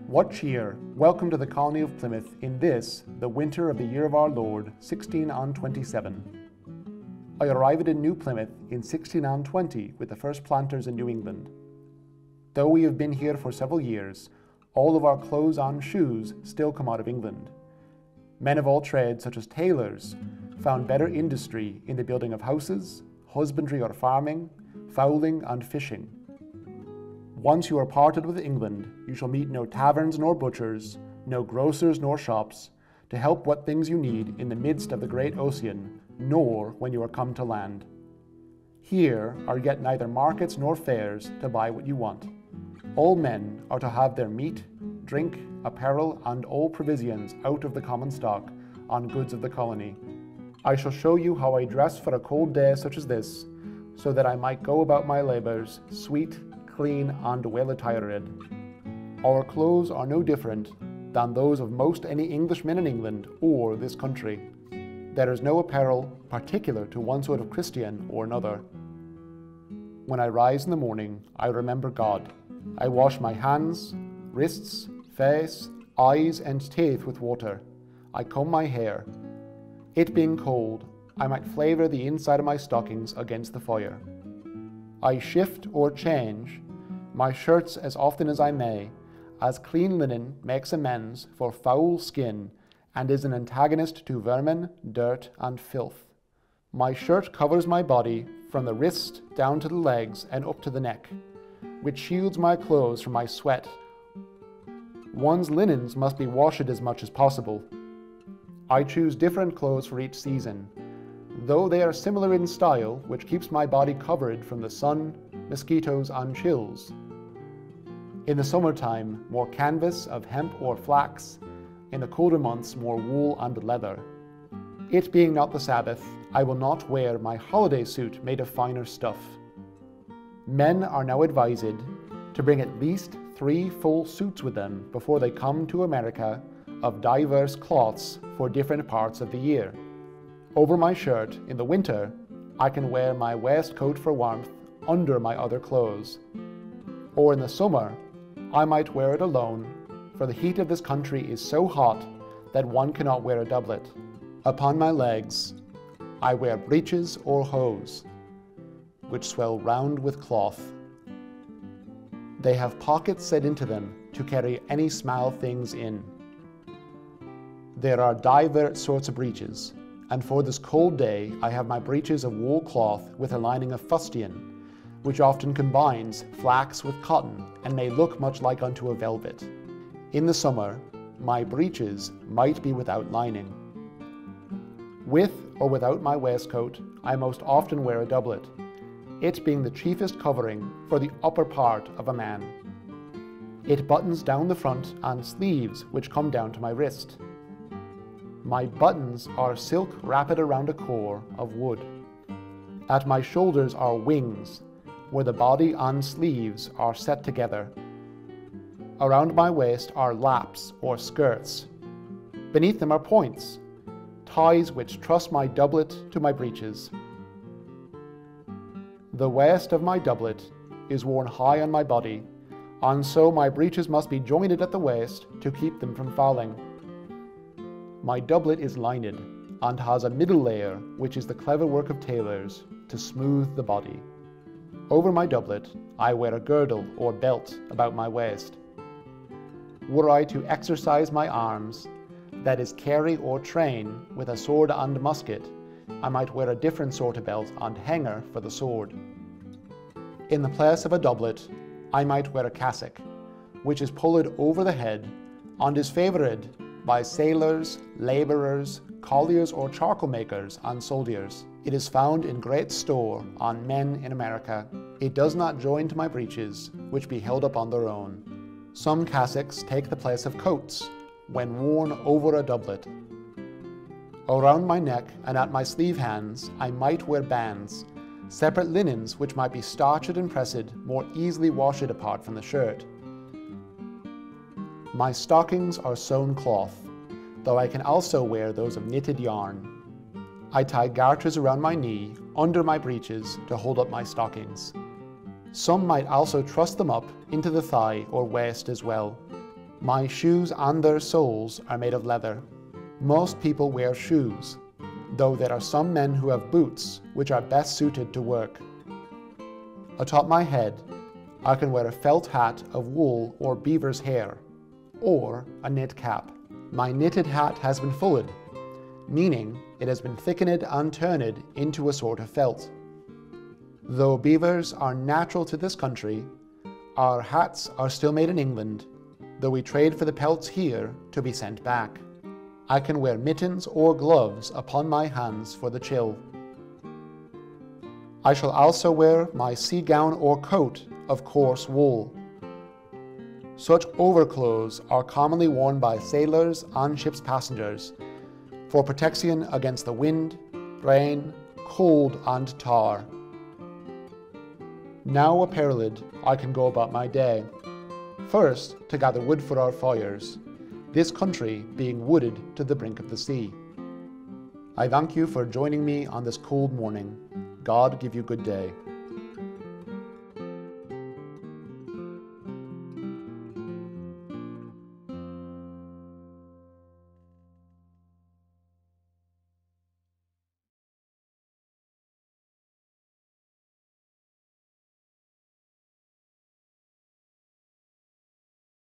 What cheer! Welcome to the colony of Plymouth in this, the winter of the year of our Lord, 1627. I arrived in New Plymouth in 1620 with the first planters in New England. Though we have been here for several years, all of our clothes and shoes still come out of England. Men of all trades, such as tailors, found better industry in the building of houses, husbandry or farming, fowling and fishing. Once you are parted with England, you shall meet no taverns nor butchers, no grocers nor shops, to help what things you need in the midst of the great ocean, nor when you are come to land. Here are yet neither markets nor fairs to buy what you want. All men are to have their meat, drink, apparel, and all provisions out of the common stock on goods of the colony. I shall show you how I dress for a cold day such as this, so that I might go about my labours sweet, clean, and well attired. Our clothes are no different than those of most any Englishmen in England or this country. There is no apparel particular to one sort of Christian or another. When I rise in the morning, I remember God. I wash my hands, wrists, face, eyes, and teeth with water. I comb my hair. It being cold, I might flavour the inside of my stockings against the fire. I shift or change my shirts as often as I may, as clean linen makes amends for foul skin and is an antagonist to vermin, dirt, and filth. My shirt covers my body from the wrist down to the legs and up to the neck, which shields my clothes from my sweat. One's linens must be washed as much as possible. I choose different clothes for each season, though they are similar in style, which keeps my body covered from the sun, mosquitoes, and chills. In the summertime, more canvas of hemp or flax, in the colder months more wool and leather. It being not the Sabbath, I will not wear my holiday suit made of finer stuff. Men are now advised to bring at least 3 full suits with them before they come to America of diverse cloths for different parts of the year. Over my shirt in the winter, I can wear my waistcoat for warmth under my other clothes. Or in the summer, I might wear it alone, for the heat of this country is so hot that one cannot wear a doublet. Upon my legs, I wear breeches or hose, which swell round with cloth. They have pockets set into them to carry any small things in. There are divers sorts of breeches, and for this cold day I have my breeches of wool cloth with a lining of fustian, which often combines flax with cotton and may look much like unto a velvet. In the summer, my breeches might be without lining. With or without my waistcoat, I most often wear a doublet, it being the chiefest covering for the upper part of a man. It buttons down the front and sleeves which come down to my wrist. My buttons are silk wrapped around a core of wood. At my shoulders are wings, where the body and sleeves are set together. Around my waist are laps or skirts. Beneath them are points, ties which truss my doublet to my breeches. The waist of my doublet is worn high on my body, and so my breeches must be jointed at the waist to keep them from fouling. My doublet is lined and has a middle layer, which is the clever work of tailors, to smooth the body. Over my doublet, I wear a girdle or belt about my waist. Were I to exercise my arms, that is carry or train with a sword and musket, I might wear a different sort of belt and hanger for the sword. In the place of a doublet, I might wear a cassock, which is pulled over the head and is favoured by sailors, labourers, colliers or charcoal makers and soldiers. It is found in great store on men in America. It does not join to my breeches, which be held up on their own. Some cassocks take the place of coats, when worn over a doublet. Around my neck and at my sleeve hands I might wear bands, separate linens which might be starched and pressed, more easily washed apart from the shirt. My stockings are sewn cloth, though I can also wear those of knitted yarn. I tie garters around my knee, under my breeches, to hold up my stockings. Some might also truss them up into the thigh or waist as well. My shoes and their soles are made of leather. Most people wear shoes, though there are some men who have boots, which are best suited to work. Atop my head, I can wear a felt hat of wool or beaver's hair, or a knit cap. My knitted hat has been fulled, meaning it has been thickened and turned into a sort of felt. Though beavers are natural to this country, our hats are still made in England, though we trade for the pelts here to be sent back. I can wear mittens or gloves upon my hands for the chill. I shall also wear my sea gown or coat of coarse wool. Such overclothes are commonly worn by sailors and ship's passengers for protection against the wind, rain, cold and tar. Now apparelled, I can go about my day. First, to gather wood for our fires, this country being wooded to the brink of the sea. I thank you for joining me on this cold morning. God give you good day.